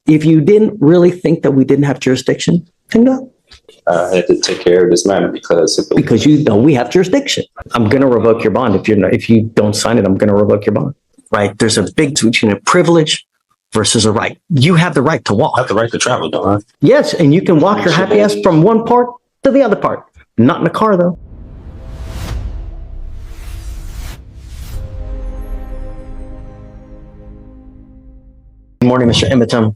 If you didn't really think that we didn't have jurisdiction, then no. I had to take care of this matter because you know we have jurisdiction. I'm going to revoke your bond if you don't sign it. I'm going to revoke your bond. Right? There's a big difference between a privilege versus a right. You have the right to walk. I have the right to travel, don't I? Yes, and you can walk your happy ass from one part to the other part. Not in a car, though. Good morning, Mr. Ultimatum.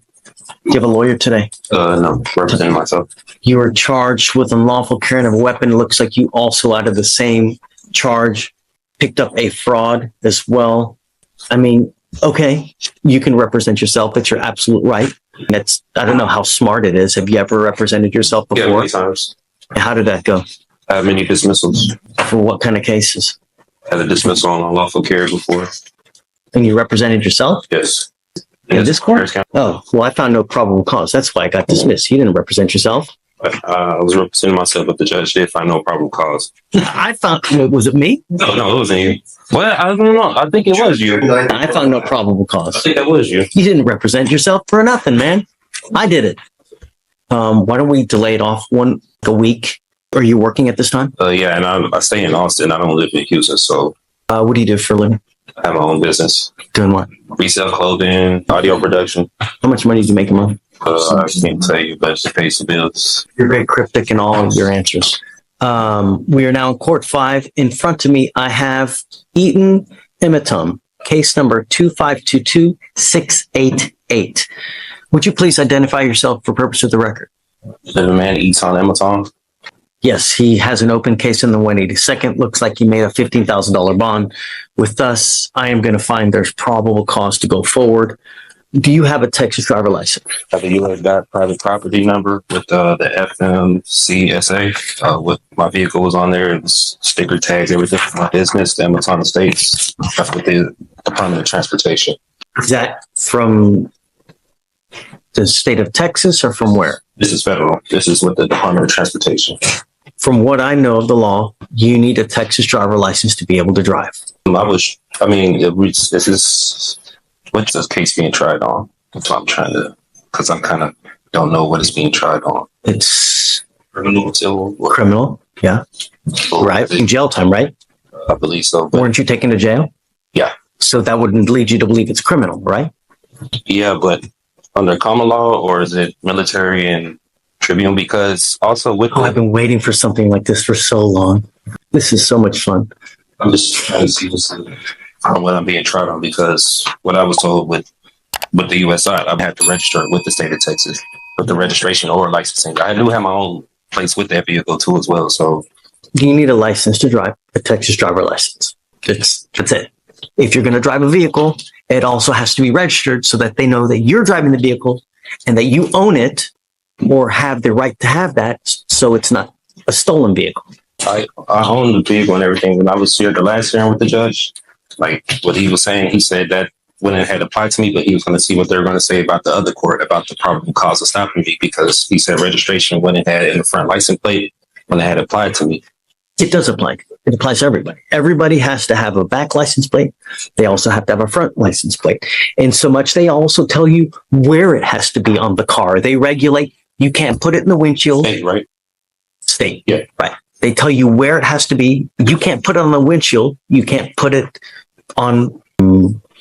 Do you have a lawyer today? No, representing myself. You were charged with unlawful carrying of a weapon. It looks like you also, out of the same charge, picked up a fraud as well. I mean, okay, you can represent yourself. That's your absolute right. I don't know how smart it is. Have you ever represented yourself before? Yeah, many times. How did that go? I have many dismissals. For what kind of cases? I had a dismissal on unlawful carry before. And you represented yourself? Yes. In this court? Oh, well, I found no probable cause. That's why I got dismissed. You didn't represent yourself. I was representing myself, but the judge did find no probable cause. I found, was it me? No, it wasn't you. Well, I don't know. I think it was you. I found no probable cause. I think that was you. You didn't represent yourself for nothing, man. I did it. Why don't we delay it off a week? Are you working at this time? Yeah, and I stay in Austin. I don't live in Houston, so. What do you do for a living? I have my own business. Doing what? Resell clothing, audio production. How much money do you make a month? I can't tell you, but it pays the bills. You're very cryptic in all of your answers. We are now in court 5. In front of me, I have Eaton Ultimatum, case number 2522688. Would you please identify yourself for purpose of the record? The man eats on Amazon. Yes, he has an open case in the 182nd. Looks like he made a $15,000 bond. With us, I am going to find there's probable cause to go forward. Do you have a Texas driver license? I have a U.S. private property number with the FMCSA. With my vehicle was on there. It was sticker tags, everything for my business, the Amazon Estates. That's with the Department of Transportation. Is that from the state of Texas or from where? This is federal. This is with the Department of Transportation. From what I know of the law, you need a Texas driver license to be able to drive. What's this case being tried on? That's what I'm trying to, because I kind of don't know what it's being tried on. It's criminal, criminal, yeah. Right, in jail time, right? I believe so. Weren't you taken to jail? Yeah. So that wouldn't lead you to believe it's criminal, right? Yeah, but under common law, or is it military and tribunal? Because also with I've been waiting for something like this for so long. This is so much fun. I'm just trying to see what I'm being tried on, because what I was told with the U.S. side, I have to register with the state of Texas with the registration or licensing. I do have my own place with that vehicle too as well. So do you need a license to drive? A Texas driver license. That's it. If you're going to drive a vehicle, it also has to be registered so that they know that you're driving the vehicle and that you own it or have the right to have that, so it's not a stolen vehicle. I own the vehicle and everything. When I was here the last hearing with the judge, like what he was saying, he said that when it had applied to me, but he was going to see what they were going to say about the other court, about the probable cause of stopping me, because he said registration when it had in the front license plate, when it had applied to me. It does apply. It applies to everybody. Everybody has to have a back license plate. They also have to have a front license plate. And so much, they also tell you where it has to be on the car. They regulate. You can't put it in the windshield. State, right? State. Yeah. Right. They tell you where it has to be. You can't put it on the windshield. You can't put it on,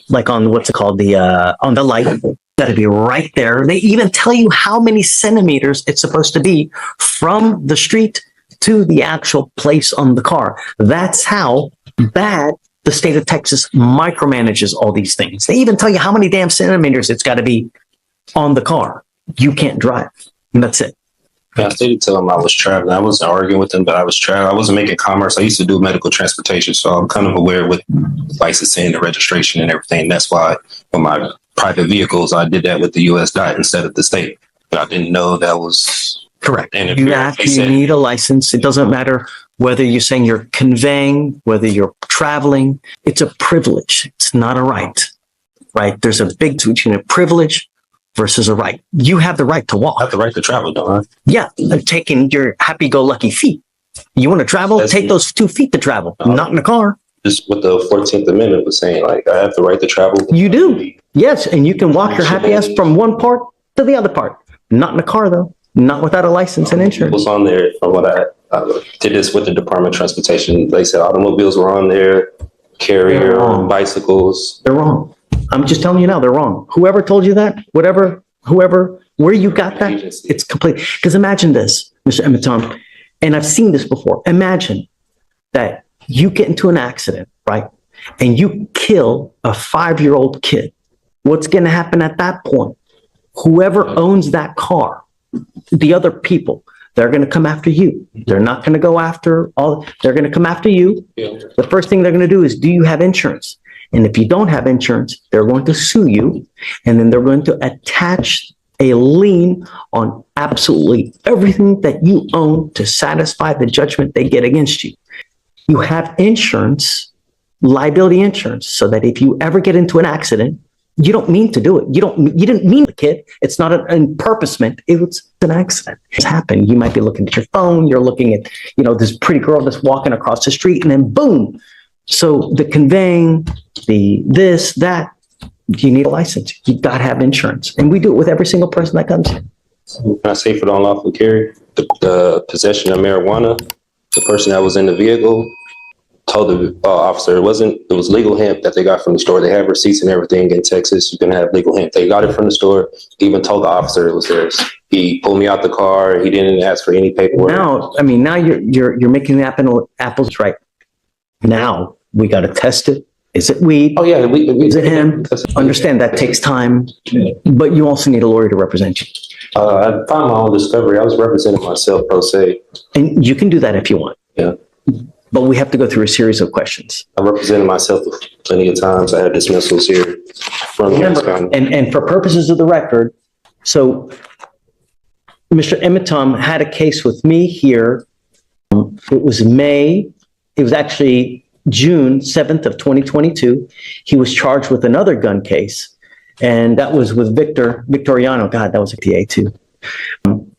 like on what's it called? On the light. Got to be right there. They even tell you how many centimeters it's supposed to be from the street to the actual place on the car. That's how bad the state of Texas micromanages all these things. They even tell you how many damn centimeters it's got to be on the car. You can't drive. And that's it. Yeah, I did tell him I was traveling. I wasn't arguing with him, but I was traveling. I wasn't making commerce. I used to do medical transportation, so I'm kind of aware with licensing, the registration, and everything. That's why for my private vehicles, I did that with the U.S. DOT instead of the state. But I didn't know that was correct. You need a license. It doesn't matter whether you're saying you're conveying, whether you're traveling. It's a privilege. It's not a right. Right? There's a big difference between a privilege versus a right. You have the right to walk. I have the right to travel, don't I? Yeah, taking your happy-go-lucky feet. You want to travel? Take those 2 feet to travel, not in a car. Just what the 14th Amendment was saying, like, I have the right to travel. You do. Yes, and you can walk your happy ass from one part to the other part. Not in a car though. Not without a license and insurance. Was on there from what I did this with the Department of Transportation. They said automobiles were on there, carrier, bicycles. They're wrong. I'm just telling you now, they're wrong. Whoever told you that, whoever, where you got that, it's complete. Because imagine this, Mr. Emitom, and I've seen this before. Imagine that you get into an accident, right? And you kill a 5-year-old kid. What's going to happen at that point? Whoever owns that car, the other people, they're going to come after you. They're not going to go after they're going to come after you. The first thing they're going to do is, do you have insurance? And if you don't have insurance, they're going to sue you. And then they're going to attach a lien on absolutely everything that you own to satisfy the judgment they get against you. You have insurance, liability insurance, so that if you ever get into an accident, you don't mean to do it. You didn't mean the kid. It's not an purposement. It was an accident. It's happened. You might be looking at your phone. You're looking at, this pretty girl that's walking across the street, and then boom. So the conveying, this, that, you need a license. You got to have insurance. And we do it with every single person that comes in. Can I say for the unlawful carry, the possession of marijuana, the person that was in the vehicle told the officer it was legal hemp that they got from the store. They have receipts and everything in Texas. You can have legal hemp. They got it from the store. He even told the officer it was theirs. He pulled me out the car. He didn't ask for any paperwork. Now you're making the apples right. Now we got to test it. Is it weed? Oh yeah, is it hemp? Understand that takes time, but you also need a lawyer to represent you. I found my own discovery. I was representing myself pro se. And you can do that if you want. Yeah. But we have to go through a series of questions. I represented myself plenty of times. I had dismissals here from and for purposes of the record, so Mr. Emitom had a case with me here. It was actually June 7th of 2022. He was charged with another gun case, and that was with Victoriano. God, that was a PA too.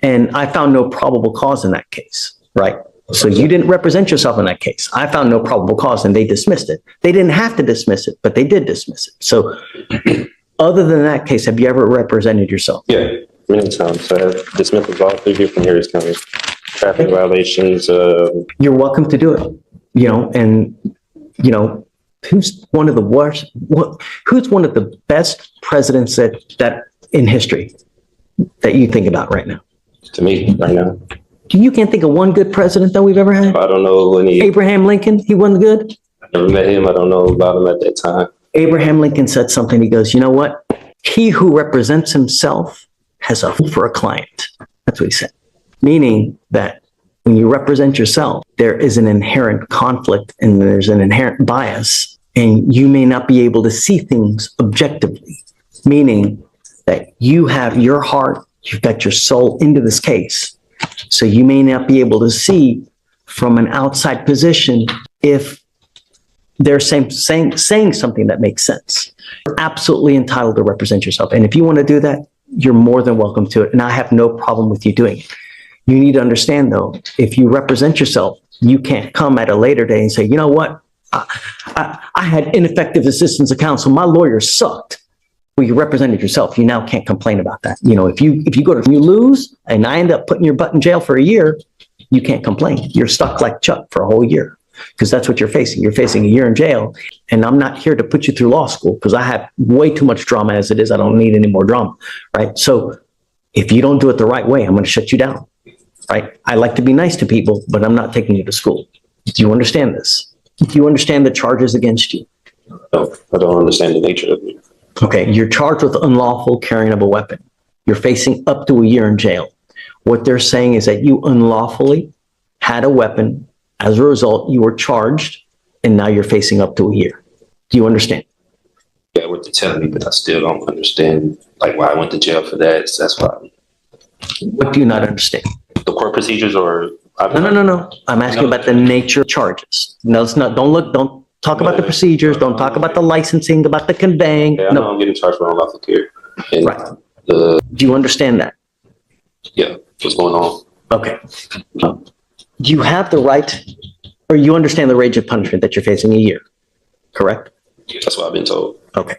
And I found no probable cause in that case, right? So you didn't represent yourself in that case. I found no probable cause and they dismissed it. They didn't have to dismiss it, but they did dismiss it. So other than that case, have you ever represented yourself? Yeah, many times. I have dismissals all 3 different areas coming. Traffic violations. You're welcome to do it, who's one of the worst, who's one of the best presidents that in history that you think about right now? To me, right now. You can't think of one good president that we've ever had? I don't know any. Abraham Lincoln, he wasn't good? I never met him. I don't know about him at that time. Abraham Lincoln said something. He goes, you know what? He who represents himself has a fool for a client. That's what he said. Meaning that when you represent yourself, there is an inherent conflict and there's an inherent bias, and you may not be able to see things objectively. Meaning that you have your heart, you've got your soul into this case. So you may not be able to see from an outside position if they're saying something that makes sense. You're absolutely entitled to represent yourself. And if you want to do that, you're more than welcome to it. And I have no problem with you doing it. You need to understand, though, if you represent yourself, you can't come at a later day and say, you know what? I had ineffective assistance of counsel. My lawyer sucked. Well, you represented yourself. You now can't complain about that. If you lose and I end up putting your butt in jail for a year, you can't complain. You're stuck like Chuck for a whole year because that's what you're facing. You're facing a year in jail. And I'm not here to put you through law school because I have way too much drama as it is. I don't need any more drama, right? So if you don't do it the right way, I'm going to shut you down, right? I like to be nice to people, but I'm not taking you to school. Do you understand this? Do you understand the charges against you? No, I don't understand the nature of it. Okay, you're charged with unlawful carrying of a weapon. You're facing up to a year in jail. What they're saying is that you unlawfully had a weapon. As a result, you were charged, and now you're facing up to a year. Do you understand? Yeah, what you're telling me, but I still don't understand why I went to jail for that. So that's why. What do you not understand? The court procedures or... No. I'm asking about the nature of charges. No, it's not. Don't talk about the procedures. Don't talk about the licensing, about the conveying. Yeah, no, I'm getting charged for unlawful carry. Right. Do you understand that? Yeah, what's going on? Okay. Do you have the right, or you understand the range of punishment that you're facing a year, correct? That's what I've been told. Okay.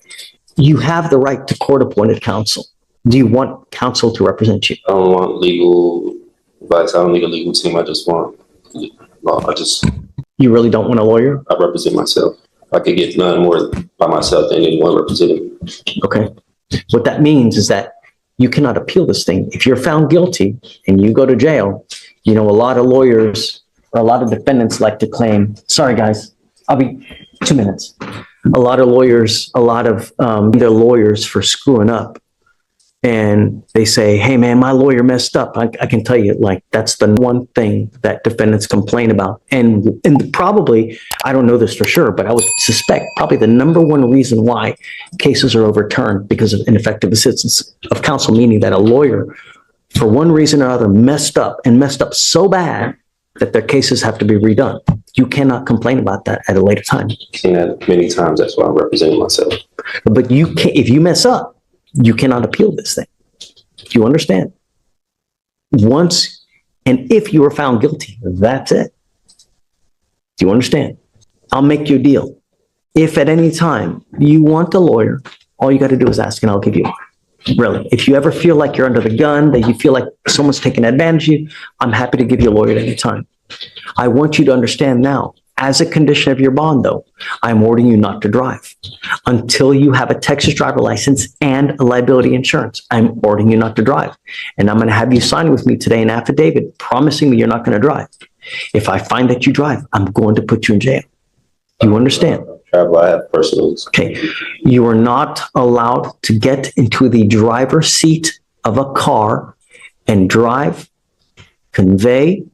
You have the right to court-appointed counsel. Do you want counsel to represent you? I don't want legal advice. I don't need a legal team. I just want law. You really don't want a lawyer? I represent myself. I could get none more by myself than anyone representing me. Okay. What that means is that you cannot appeal this thing. If you're found guilty and you go to jail, you know, a lot of lawyers or a lot of defendants like to claim, sorry guys, I'll be 2 minutes. A lot of lawyers, they're lawyers for screwing up. And they say, hey man, my lawyer messed up. I can tell you, like, that's the one thing that defendants complain about. And probably, I don't know this for sure, but I would suspect probably the number one reason why cases are overturned because of ineffective assistance of counsel, meaning that a lawyer, for one reason or other, messed up so bad that their cases have to be redone. You cannot complain about that at a later time. I've seen that many times. That's why I'm representing myself. But you can't, if you mess up, you cannot appeal this thing. Do you understand? Once, and if you are found guilty, that's it. Do you understand? I'll make you a deal. If at any time you want a lawyer, all you got to do is ask and I'll give you one. Really. If you ever feel like you're under the gun, that you feel like someone's taking advantage of you, I'm happy to give you a lawyer at any time. I want you to understand now, as a condition of your bond, though, I'm ordering you not to drive until you have a Texas driver license and a liability insurance. I'm ordering you not to drive. And I'm going to have you sign with me today an affidavit promising me you're not going to drive. If I find that you drive, I'm going to put you in jail. Do you understand? Travel, I have personals. Okay. You are not allowed to get into the driver's seat of a car and drive, convey,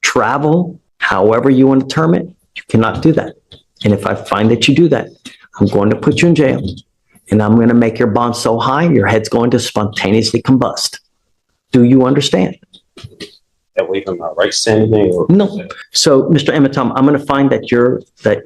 travel, however you want to term it. You cannot do that. And if I find that you do that, I'm going to put you in jail and I'm going to make your bond so high, your head's going to spontaneously combust. Do you understand? That way I'm not right to say anything? Or No. So, Mr. Ematom, I'm going to find that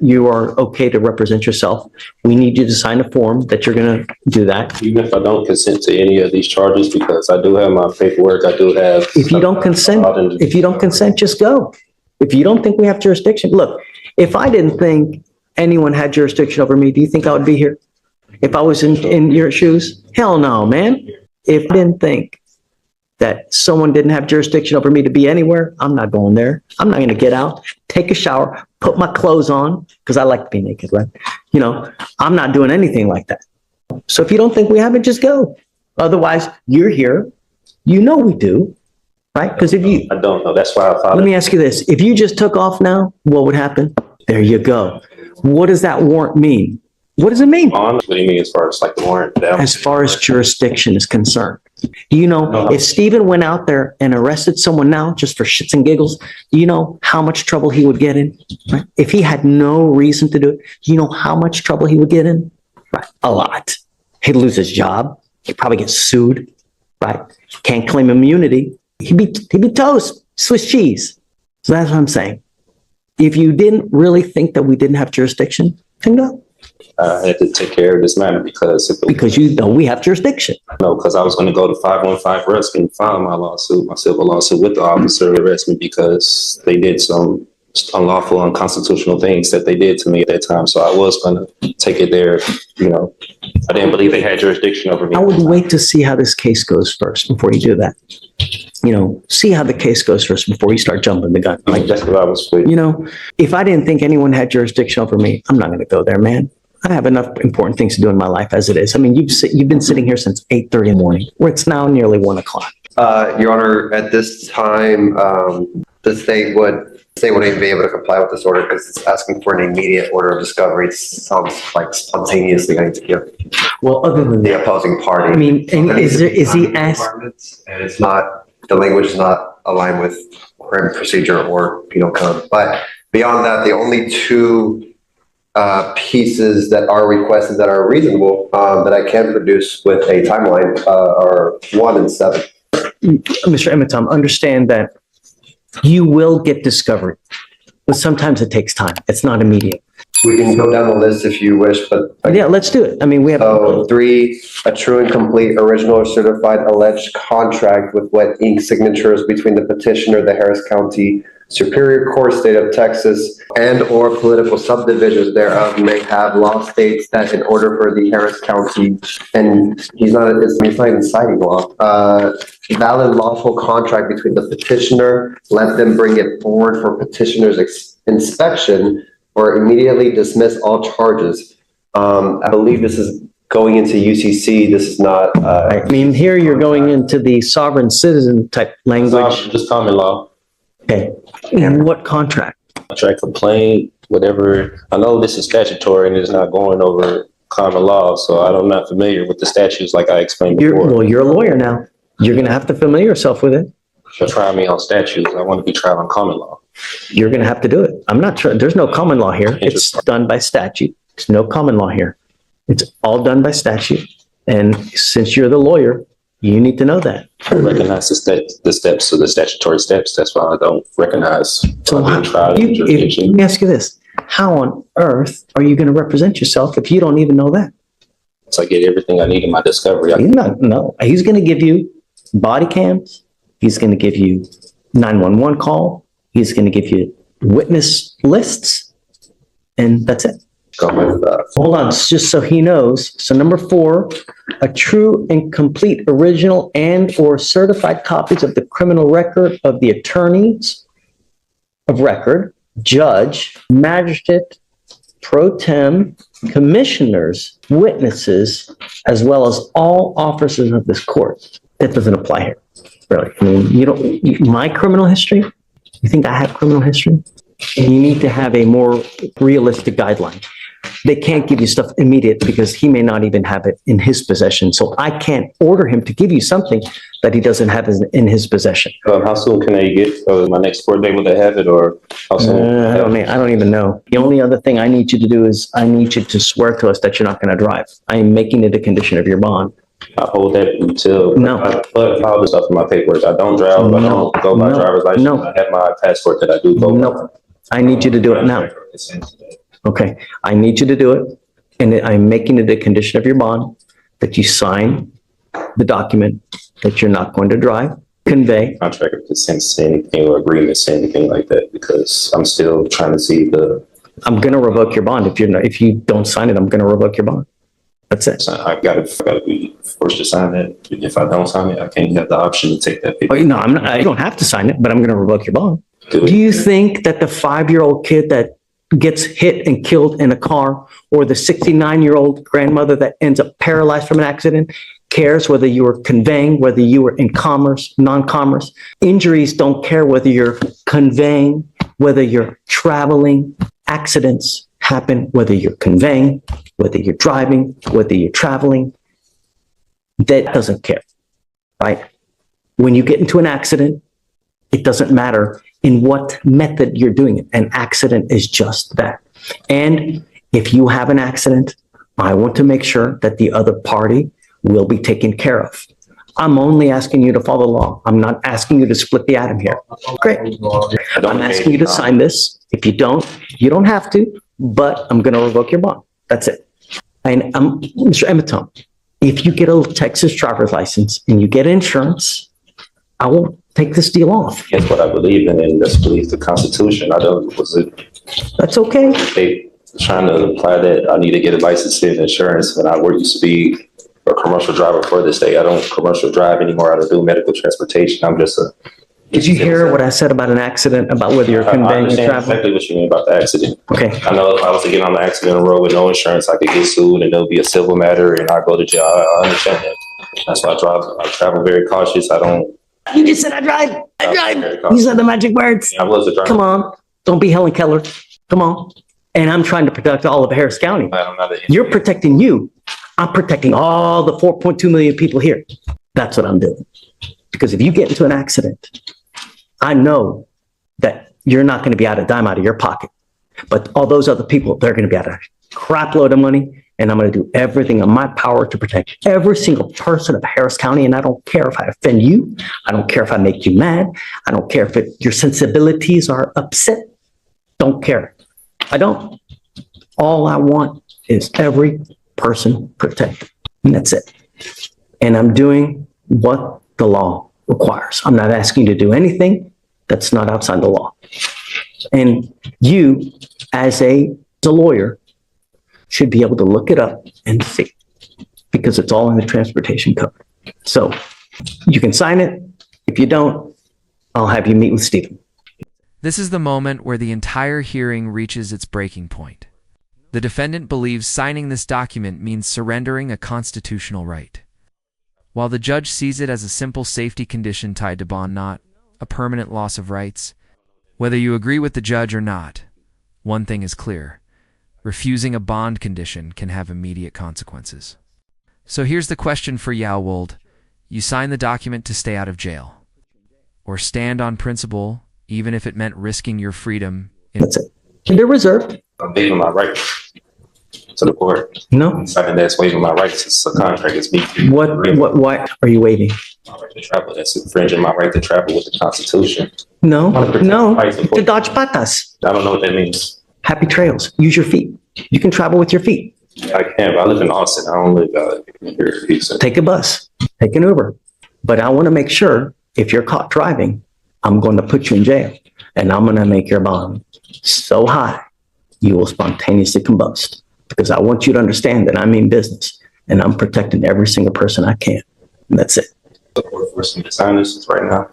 you are okay to represent yourself. We need you to sign a form that you're going to do that. even if I don't consent to any of these charges, because I do have my paperwork, I do have. If you don't consent, just go. If you don't think we have jurisdiction, look, if I didn't think anyone had jurisdiction over me, do you think I would be here? If I was in your shoes? Hell no, man. If I didn't think that someone didn't have jurisdiction over me to be anywhere, I'm not going there. I'm not going to get out, take a shower, put my clothes on, because I like to be naked, right? You know, I'm not doing anything like that. So if you don't think we have it, just go. Otherwise, you're here. You know we do, right? Because if you... I don't know. That's why I filed. Let me ask you this. If you just took off now, what would happen? There you go. What does that warrant mean? What does it mean? What do you mean as far as like the warrant? As far as jurisdiction is concerned. Do you know, if Stephen went out there and arrested someone now just for shits and giggles, do you know how much trouble he would get in? Right? If he had no reason to do it, do you know how much trouble he would get in? Right. A lot. He'd lose his job. He'd probably get sued. Right. Can't claim immunity. He'd be toast, Swiss cheese. So that's what I'm saying. If you didn't really think that we didn't have jurisdiction, then go. I had to take care of this matter because you know we have jurisdiction. No, because I was going to go to 515 Rusk and file my civil lawsuit with the officer who arrested me because they did some unlawful, unconstitutional things that they did to me at that time. So I was going to take it there. You know, I didn't believe they had jurisdiction over me. I would wait to see how this case goes first before you do that. You know, see how the case goes first before you start jumping the gun. Like that's what I was waiting. You know, if I didn't think anyone had jurisdiction over me, I'm not going to go there, man. I have enough important things to do in my life as it is. I mean, you've been sitting here since 8:30 in the morning, where it's now nearly 1 o'clock. Your Honor, at this time, the state wouldn't even be able to comply with this order because it's asking for an immediate order of discovery. It sounds like spontaneously going to give Well, other than the that, opposing party. I mean, and is he asked? And it's not, the language is not aligned with criminal procedure or penal code. But beyond that, the only two pieces that are requested that are reasonable that I can produce with a timeline are 1 and 7. Mr. Ematom, understand that you will get discovery, but sometimes it takes time. It's not immediate. We can go down the list if you wish, but Yeah, let's do it. I mean, we have. So 3, a true and complete original or certified alleged contract with wet ink signatures between the petitioner, the Harris County Superior Court, State of Texas, and or political subdivisions thereof may have law states that in order for the Harris County, and he's not even citing law, valid lawful contract between the petitioner, let them bring it forward for petitioner's inspection or immediately dismiss all charges. I believe this is going into UCC. This is not. I mean, here you're going into the sovereign citizen type language. Just common law. Okay. And what contract? Contract complaint, whatever. I know this is statutory and it's not going over common law, so I'm not familiar with the statutes like I explained before. Well, you're a lawyer now. You're going to have to familiar yourself with it. You'll try me on statutes. I want to be tried on common law. You're going to have to do it. I'm not sure. There's no common law here. It's done by statute. There's no common law here. It's all done by statute. And since you're the lawyer, you need to know that. I recognize the steps of the statutory steps. That's why I don't recognize. So let me ask you this. How on earth are you going to represent yourself if you don't even know that? So I get everything I need in my discovery. He's going to give you body cams. He's going to give you 911 call. He's going to give you witness lists. And that's it. Hold on, just so he knows. So number 4, a true and complete original and or certified copies of the criminal record of the attorneys of record, judge, magistrate, pro tem, commissioners, witnesses, as well as all officers of this court. That doesn't apply here, really. I mean, my criminal history, you think I have criminal history? And you need to have a more realistic guideline. They can't give you stuff immediate because he may not even have it in his possession. So I can't order him to give you something that he doesn't have in his possession. How soon can I get my next court date? Will they have it, or how soon? I don't even know. The only other thing I need you to do is I need you to swear to us that you're not going to drive. I am making it a condition of your bond. I hold that until. No. But all the stuff in my paperwork. I don't drive. I don't go by driver's license. No. I have my passport that I do go by. No. I need you to do it now. Okay, I need you to do it, and I'm making it a condition of your bond that you sign the document that you're not going to drive, convey. Contract to say anything or agreement say anything like that, because I'm still trying to see I'm going to revoke your bond if you don't sign it. I'm going to revoke your bond. That's it. I gotta be forced to sign that. If I don't sign it, I can't have the option to take that paper. Oh, no, I'm not. I don't have to sign it, but I'm going to revoke your bond. Do you think that the 5-year-old kid that gets hit and killed in a car, or the 69-year-old grandmother that ends up paralyzed from an accident, cares whether you were conveying, whether you were in commerce, non-commerce? Injuries don't care whether you're conveying, whether you're traveling. Accidents happen whether you're conveying, whether you're driving, whether you're traveling. That doesn't care, right? When you get into an accident, it doesn't matter in what method you're doing it. An accident is just that. And if you have an accident, I want to make sure that the other party will be taken care of. I'm only asking you to follow the law. I'm not asking you to split the atom here. Great. I'm asking you to sign this. If you don't have to, but I'm going to revoke your bond. That's it. And Mr. Emiton, if you get a Texas driver's license and you get insurance, I will take this deal off. That's what I believe in, and that's believe the Constitution. That's okay. They trying to imply that I need to get a license and insurance when I used to be a commercial driver for this day. I don't commercial drive anymore. I don't do medical transportation. I'm just a. Did you hear what I said about an accident, about whether you're conveying or traveling? I understand exactly what you mean about the accident. Okay. I know if I was to get on the accident road with no insurance, I could get sued and there'll be a civil matter and I go to jail. I understand that. That's why I travel very cautious. You just said I drive. You said the magic words. Yeah, I was a driver. Come on. Don't be Helen Keller. Come on. And I'm trying to protect all of Harris County. You're protecting you. I'm protecting all the 4.2 million people here. That's what I'm doing. Because if you get into an accident, I know that you're not going to be out a dime out of your pocket. But all those other people, they're going to be out a crap load of money. And I'm going to do everything in my power to protect every single person of Harris County. And I don't care if I offend you. I don't care if I make you mad. I don't care if your sensibilities are upset. Don't care. I don't. All I want is every person protected. And that's it. And I'm doing what the law requires. I'm not asking you to do anything That's not outside the law. And you, as a lawyer, should be able to look it up and see, because it's all in the transportation code. So you can sign it. If you don't, I'll have you meet with Stephen. This is the moment where the entire hearing reaches its breaking point. The defendant believes signing this document means surrendering a constitutional right. While the judge sees it as a simple safety condition tied to bond, not a permanent loss of rights, whether you agree with the judge or not, one thing is clear: refusing a bond condition can have immediate consequences. So here's the question for Yaowold. You sign the document to stay out of jail, or stand on principle, even if it meant risking your freedom. That's it. They're reserved. I'm waiving my right to the court. No. Signing that's waiving my rights. It's a contract. It's me. What are you waiving? My right to travel. That's infringing my right to travel with the Constitution. No. Right To dodge patas. I don't know what that means. Happy trails. Use your feet. You can travel with your feet. I can, but I live in Austin. I don't live here in Houston. Take a bus. Take an Uber. But I want to make sure if you're caught driving, I'm going to put you in jail, and I'm going to make your bond so high you will spontaneously combust, because I want you to understand that I mean business and I'm protecting every single person I can. And that's it. The court forcing me to sign this right now.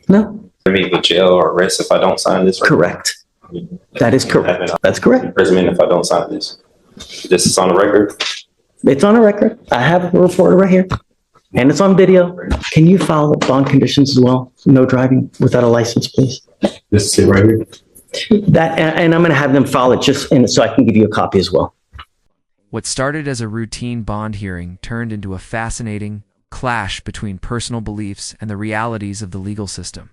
No. I mean, with jail or arrest if I don't sign this. Right Correct. now. That is correct. That's correct. Imprisonment if I don't sign this. This is on the record. It's on a record. I have a reporter right here, and it's on video. Can you file the bond conditions as well? No driving without a license, please. This is it right here. That, and I'm going to have them file it so I can give you a copy as well. What started as a routine bond hearing turned into a fascinating clash between personal beliefs and the realities of the legal system.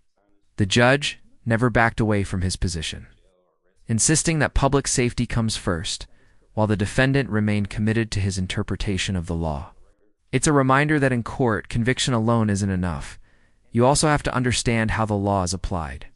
The judge never backed away from his position, insisting that public safety comes first, while the defendant remained committed to his interpretation of the law. It's a reminder that in court, conviction alone isn't enough. You also have to understand how the law is applied.